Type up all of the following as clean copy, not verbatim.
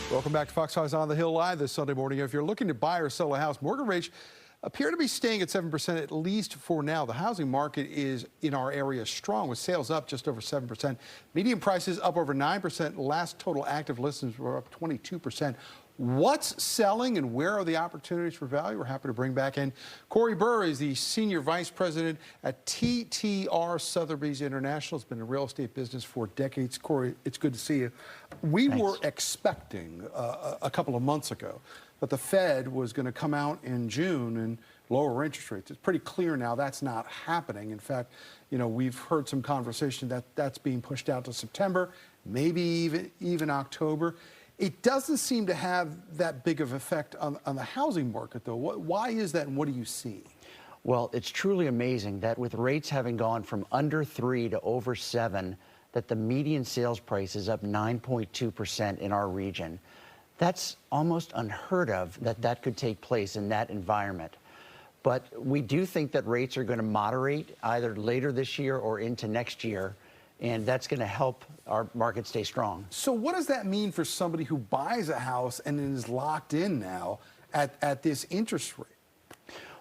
Welcome back to Fox Eyes on the Hill Live this Sunday morning. If you're looking to buy or sell a house, mortgage rates appear to be staying at 7%, at least for now. The housing market is in our area strong, with sales up just over 7%. Median prices up over 9%. Last total active listings were up 22%. What's selling and where are the opportunities for value? We're happy to bring back in Corey Burr. Is the Senior Vice President at TTR Sotheby's International. Has been in the real estate business for decades. Corey, it's good to see you. We Thanks. were expecting a couple of months ago that the Fed was going to come out in June and lower interest rates. It's pretty clear now that's not happening. In fact, you know, we've heard some conversation that that's being pushed out to September, maybe even October. It doesn't seem to have that big of effect on the housing market, though. Why is that, and what do you see? Well, it's truly amazing that with rates having gone from under 3 to over 7, that the median sales price is up 9.2% in our region. That's almost unheard of that that could take place in that environment. But we do think that rates are going to moderate either later this year or into next year, and that's going to help our market stay strong. So what does that mean for somebody who buys a house and is locked in now at this interest rate?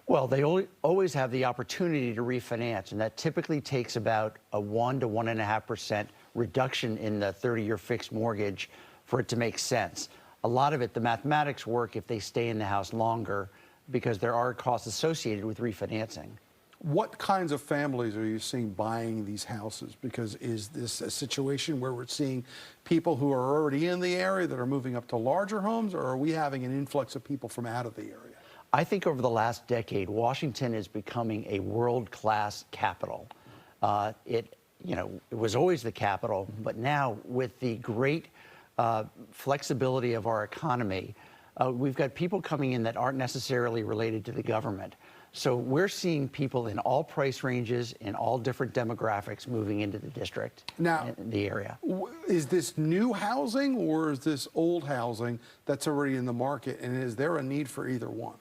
Well, they always have the opportunity to refinance, and that typically takes about a 1 to 1.5% reduction in the 30-year fixed mortgage for it to make sense. A lot of it, the mathematics work if they stay in the house longer because there are costs associated with refinancing. What kinds of families are you seeing buying these houses? Because is this a situation where we're seeing people who are already in the area that are moving up to larger homes, or are we having an influx of people from out of the area? I think over the last decade, Washington is becoming a world-class capital. It was always the capital, but now with the great flexibility of our economy, we've got people coming in that aren't necessarily related to the government. So we're seeing people in all price ranges, in all different demographics moving into the district, now, in the area. Is this new housing or is this old housing that's already in the market? And is there a need for either one?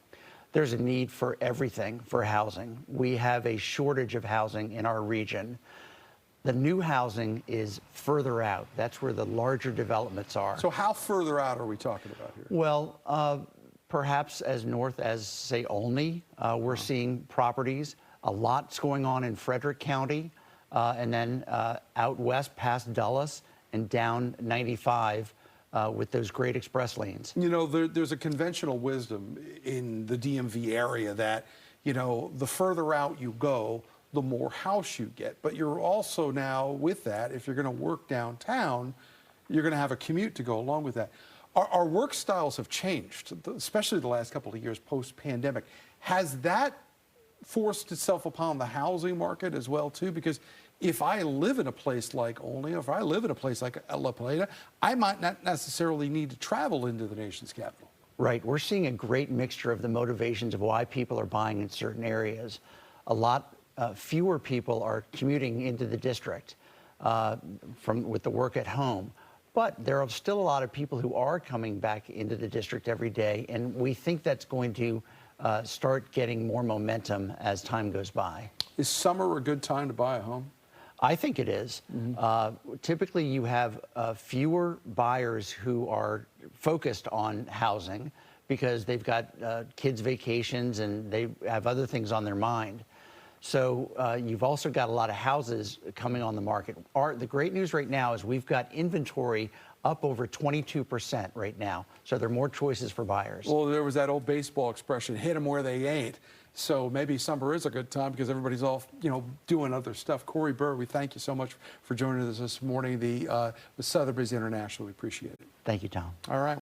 There's a need for everything for housing. We have a shortage of housing in our region. The new housing is further out. That's where the larger developments are. So how further out are we talking about here? Well, perhaps as north as, say, Olney. We're seeing properties. A lot's going on in Frederick County, and then out west past Dulles and down 95 with those great express lanes. You know, there's a conventional wisdom in the DMV area that, you know, the further out you go, the more house you get. But you're also now, with that, if you're going to work downtown, you're going to have a commute to go along with that. Our work styles have changed, especially the last couple of years post-pandemic. Has that forced itself upon the housing market as well, too? Because if I live in a place like Olney, or if I live in a place like La Plata, I might not necessarily need to travel into the nation's capital. Right. We're seeing a great mixture of the motivations of why people are buying in certain areas. A lot fewer people are commuting into the district with the work at home. But there are still a lot of people who are coming back into the district every day, and we think that's going to start getting more momentum as time goes by. Is summer a good time to buy a home? I think it is. Typically, you have fewer buyers who are focused on housing because they've got kids' vacations and they have other things on their mind. So you've also got a lot of houses coming on the market. The great news right now is we've got inventory up over 22% right now. So there are more choices for buyers. Well, there was that old baseball expression, hit them where they ain't. So maybe summer is a good time because everybody's off, you know, doing other stuff. Corey Burr, we thank you so much for joining us this morning. The Sotheby's International, we appreciate it. Thank you, Tom. All right.